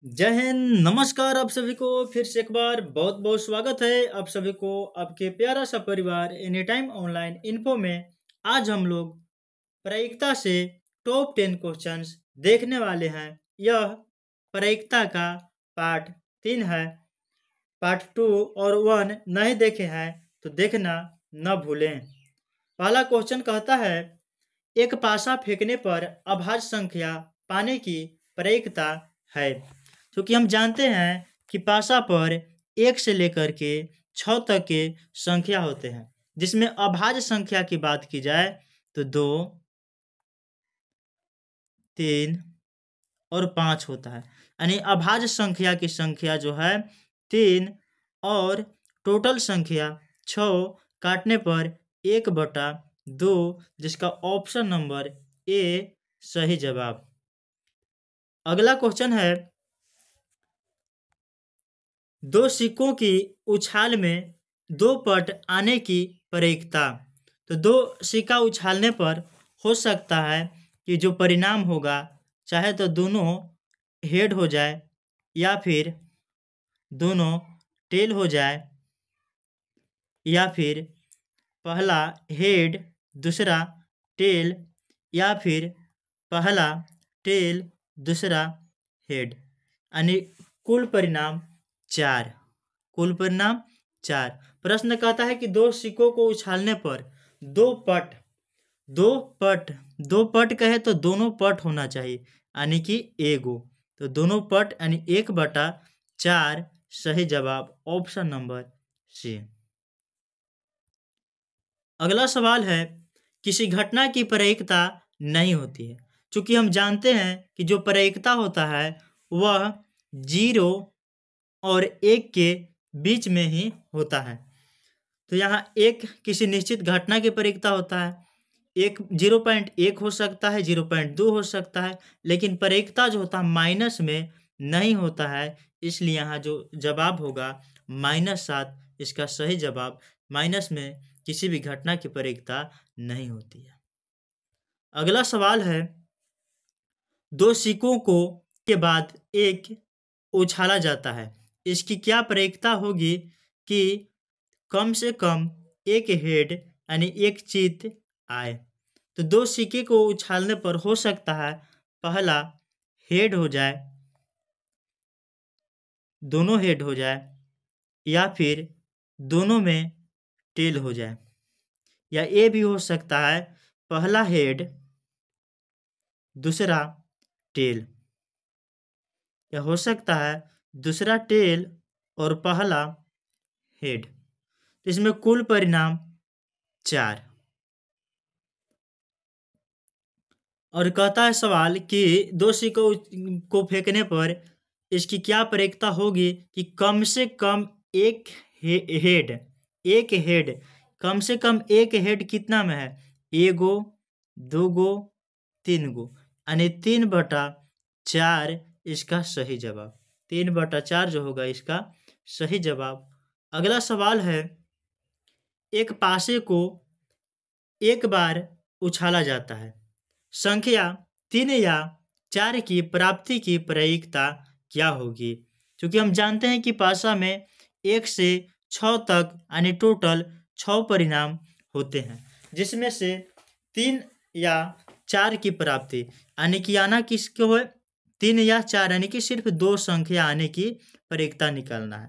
जय हिंद, नमस्कार आप सभी को फिर से एक बार बहुत बहुत स्वागत है आप सभी को आपके प्यारा सा परिवार एनी टाइम ऑनलाइन इन्फो में। आज हम लोग प्रायिकता से टॉप 10 क्वेश्चंस देखने वाले हैं। यह प्रायिकता का पार्ट 3 है। पार्ट 2 और 1 नहीं देखे हैं तो देखना न भूलें। पहला क्वेश्चन कहता है, एक पासा फेंकने पर अभाज्य संख्या पाने की प्रायिकता है। क्योंकि हम जानते हैं कि पासा पर 1 से लेकर के 6 तक के संख्या होते हैं, जिसमें अभाज्य संख्या की बात की जाए तो 2, 3 और 5 होता है। यानी अभाज्य संख्या की संख्या जो है 3 और टोटल संख्या 6 काटने पर 1/2, जिसका ऑप्शन नंबर ए सही जवाब। अगला क्वेश्चन है, दो सिक्कों की उछाल में 2 पट आने की प्रायिकता। तो 2 सिक्का उछालने पर हो सकता है कि जो परिणाम होगा, चाहे तो दोनों हेड हो जाए या फिर दोनों टेल हो जाए, या फिर पहला हेड दूसरा टेल, या फिर पहला टेल दूसरा हेड। यानी कुल परिणाम 4। कुल परिणाम 4। प्रश्न कहता है कि 2 सिक्कों को उछालने पर 2 पट, 2 पट, 2 पट कहे तो दोनों पट होना चाहिए, यानी कि एगो। तो दोनों पट यानी 1/4 सही जवाब, ऑप्शन नंबर सी। अगला सवाल है, किसी घटना की प्रायिकता नहीं होती है। चूंकि हम जानते हैं कि जो प्रायिकता होता है वह 0 और 1 के बीच में ही होता है। तो यहाँ एक किसी निश्चित घटना की प्रायिकता होता है। 0.1 हो सकता है, 0.2 हो सकता है, लेकिन प्रायिकता जो होता है माइनस में नहीं होता है। इसलिए यहाँ जो जवाब होगा -7, इसका सही जवाब। माइनस में किसी भी घटना की प्रायिकता नहीं होती है। अगला सवाल है, 2 सिक्कों को के बाद एक उछाला जाता है, इसकी क्या प्रायिकता होगी कि कम से कम एक हेड यानी एक चित आए। तो 2 सिक्के को उछालने पर हो सकता है पहला हेड हो जाए, दोनों हेड हो जाए, या फिर दोनों में टेल हो जाए, या ये भी हो सकता है पहला हेड दूसरा टेल, या हो सकता है दूसरा टेल और पहला हेड। तो इसमें कुल परिणाम 4। और कहता है सवाल कि 2 सिक्कों को फेंकने पर इसकी क्या प्रायिकता होगी कि कम से कम एक हेड, एक हेड, कम से कम एक हेड कितना में है, एगो, दूगो, 3 गो, यानी 3/4 इसका सही जवाब। 3/4 जो होगा इसका सही जवाब। अगला सवाल है, एक पासे को एक बार उछाला जाता है, संख्या 3 या 4 की प्राप्ति की प्रायिकता क्या होगी। क्योंकि हम जानते हैं कि पासा में 1 से 6 तक यानी टोटल 6 परिणाम होते हैं, जिसमें से 3 या 4 की प्राप्ति, यानी कि आना किसको है, 3 या 4, यानी कि सिर्फ 2 संख्या आने की प्रायिकता निकालना है।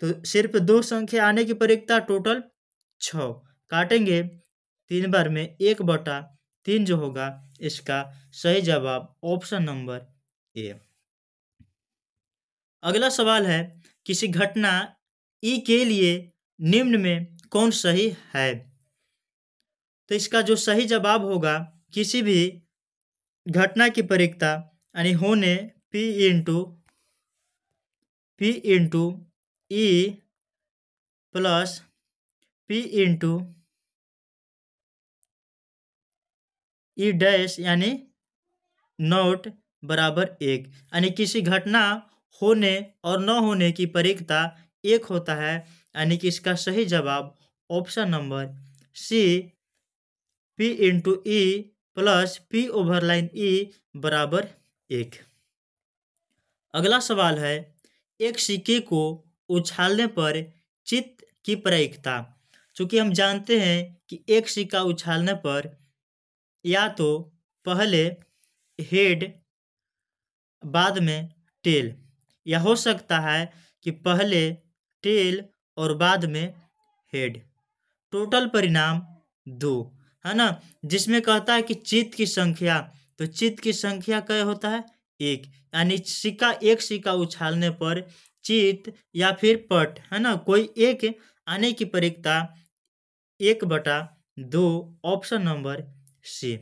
तो सिर्फ 2 संख्या आने की प्रायिकता टोटल 6 काटेंगे 3 बार में 1/3 जो होगा इसका सही जवाब, ऑप्शन नंबर ए। अगला सवाल है, किसी घटना ई के लिए निम्न में कौन सही है। तो इसका जो सही जवाब होगा, किसी भी घटना की प्रायिकता यानी होने P into E plus P into ई डैश यानी नॉट बराबर 1, यानी किसी घटना होने और न होने की प्रायिकता 1 होता है, यानी कि इसका सही जवाब option number C, P into E plus P overline E बराबर 1। अगला सवाल है, एक सिक्के को उछालने पर चित्त की प्रायिकता। चूंकि हम जानते हैं कि एक सिक्का उछालने पर या तो पहले हेड बाद में टेल, या हो सकता है कि पहले टेल और बाद में हेड। टोटल परिणाम 2 है ना, जिसमें कहता है कि चित्त की संख्या, तो चित्त की संख्या क्या होता है 1, यानी एक सिक्का उछालने पर चित्त या फिर पट है ना कोई एक आने की प्रायिकता 1/2, ऑप्शन नंबर सी।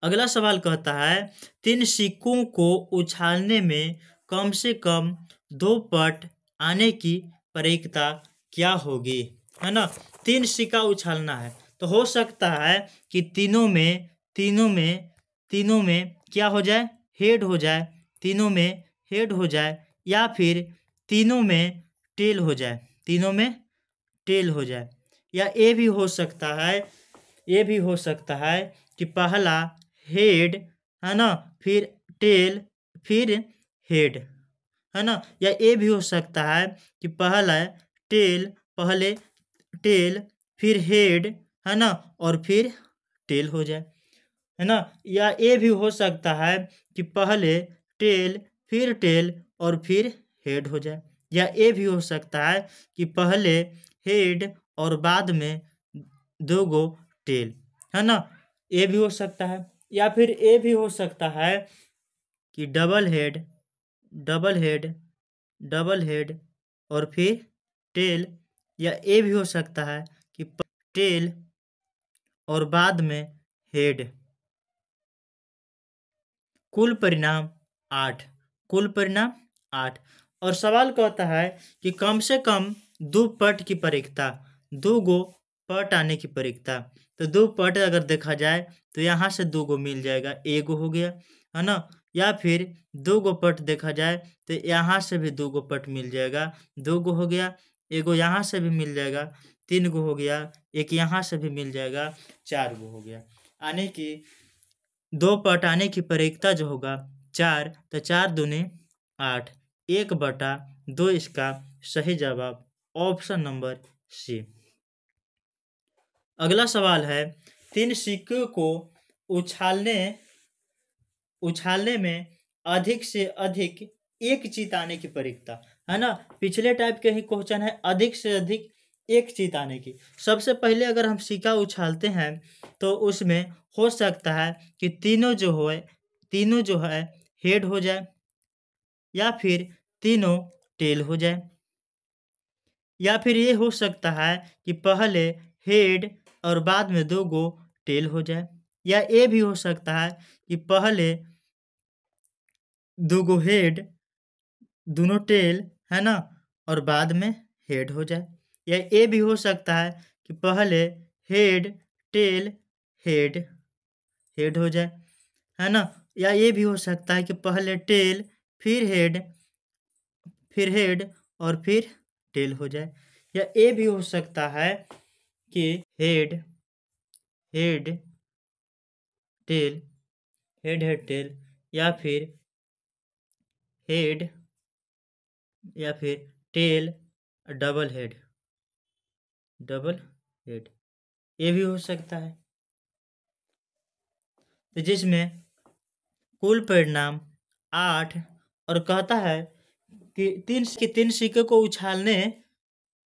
अगला सवाल कहता है, 3 सिक्कों को उछालने में कम से कम 2 पट आने की प्रायिकता क्या होगी, है ना। 3 सिक्का उछालना है तो हो सकता है कि तीनों में क्या हो जाए, हेड हो जाए, तीनों में हेड हो जाए, या फिर तीनों में टेल हो जाए, तीनों में टेल हो जाए, या ये भी हो सकता है कि पहला हेड है ना, फिर टेल, फिर हेड, है ना। या ये भी हो सकता है कि पहले टेल फिर हेड, है ना, और फिर टेल हो जाए, है ना। या ये भी हो सकता है कि पहले टेल और फिर हेड हो जाए, या ये भी हो सकता है कि पहले हेड और बाद में 2 गो टेल, है ना। ये भी हो सकता है, या फिर ये भी हो सकता है कि डबल हेड और फिर टेल, या ये भी हो सकता है कि टेल और बाद में हेड। कुल परिणाम 8। और सवाल कहता है कि कम से कम 2 पट की प्रायिकता, 2 गो पट आने की प्रायिकता। तो 2 पट अगर देखा जाए तो यहाँ से 2 गो मिल जाएगा, एगो हो गया, है ना। या फिर 2 गो पट देखा जाए तो यहाँ से भी 2 गो पट मिल जाएगा, 2 गो हो गया, एगो यहाँ से भी मिल जाएगा, 3 गो हो गया, एक यहाँ से भी मिल जाएगा, 4 गो हो गया। यानी कि 2 पट आने की प्रायिकता जो होगा 4, तो 4 दूनी 8, 1/2 इसका सही जवाब, ऑप्शन नंबर सी। अगला सवाल है, 3 सिक्कों को उछालने में अधिक से अधिक एक चीत आने की प्रायिकता, है ना। पिछले टाइप के ही क्वेश्चन है, अधिक से अधिक एक चीत आने की। सबसे पहले अगर हम सिक्का उछालते हैं तो उसमें हो सकता है कि तीनों जो है हेड हो जाए, या फिर तीनों टेल हो जाए, या फिर ये हो सकता है कि पहले हेड और बाद में 2 गो टेल हो जाए, या ये भी हो सकता है कि पहले 2 गो हेड, दोनों टेल, है ना, और बाद में हेड हो जाए, या ये भी हो सकता है कि पहले हेड टेल हेड हेड हो जाए, है ना। या ये भी हो सकता है कि पहले टेल फिर हेड और फिर टेल हो जाए, या ये भी हो सकता है कि head head tail head tail, या फिर हेड या फिर टेल डबल हेड, ये भी हो सकता है। तो जिसमें कुल परिणाम 8, और कहता है कि 3 सिक्के को उछालने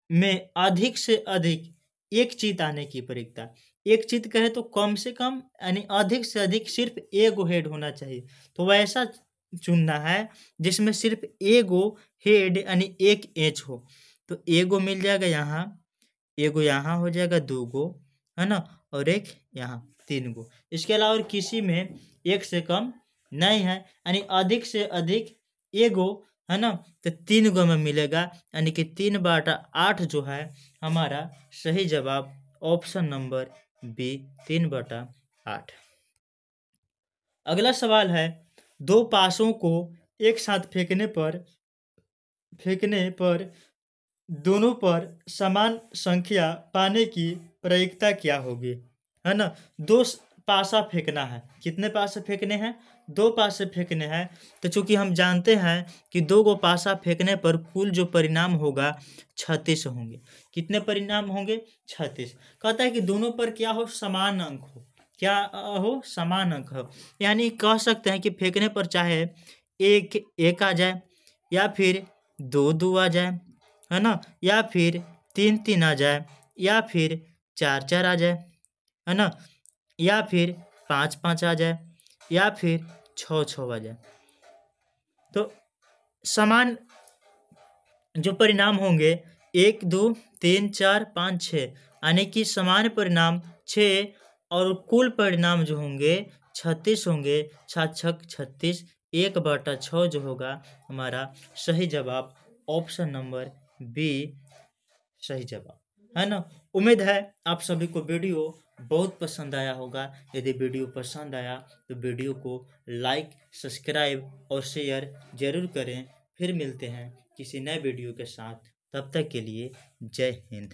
में अधिक से अधिक एक चीत आने की प्रायिकता। एक चीत कहे तो कम से कम, यानी अधिक से अधिक सिर्फ एगो हेड होना चाहिए, तो वैसा चुनना है जिसमें सिर्फ एगो हेड यानी एक एच हो। तो एगो मिल जाएगा यहाँ, एगो यहाँ हो जाएगा, 2 गो, है ना, और एक यहाँ 3 गो। इसके अलावा और किसी में एक से कम नहीं है, यानी अधिक से अधिक एगो, है ना, तो 3 गो में मिलेगा, यानी कि 3/8 जो है हमारा सही जवाब, ऑप्शन नंबर बी, 3/8। अगला सवाल है, 2 पासों को एक साथ फेंकने पर दोनों पर समान संख्या पाने की प्रायिकता क्या होगी, है ना। 2 पासा फेंकना है, कितने पासे फेंकने हैं, 2 पासे फेंकने हैं, तो चूंकि हम जानते हैं कि 2 गो पासा फेंकने पर कुल जो परिणाम होगा 36 होंगे। कितने परिणाम होंगे? 36। कहता है कि दोनों पर क्या हो? समान अंक हो। क्या हो? समान अंक हो। यानी कह सकते हैं कि फेंकने पर चाहे 1 1 आ जाए, या फिर 2 2 आ जाए, है ना? या फिर 3 3 आ जाए, या फिर 4 4 आ जाए, है ना? या फिर 5 5 आ जाए, या फिर 6 6 आ जाए। तो समान जो परिणाम होंगे 1 2 3 4 5 6, यानी कि समान परिणाम 6, और कुल परिणाम जो होंगे 36 होंगे। 7 छक 36, 1/6 जो होगा हमारा सही जवाब ऑप्शन नंबर बी सही जवाब, है ना? उम्मीद है आप सभी को वीडियो बहुत पसंद आया होगा। यदि वीडियो पसंद आया तो वीडियो को लाइक, सब्सक्राइब और शेयर जरूर करें। फिर मिलते हैं किसी नए वीडियो के साथ, तब तक के लिए जय हिंद।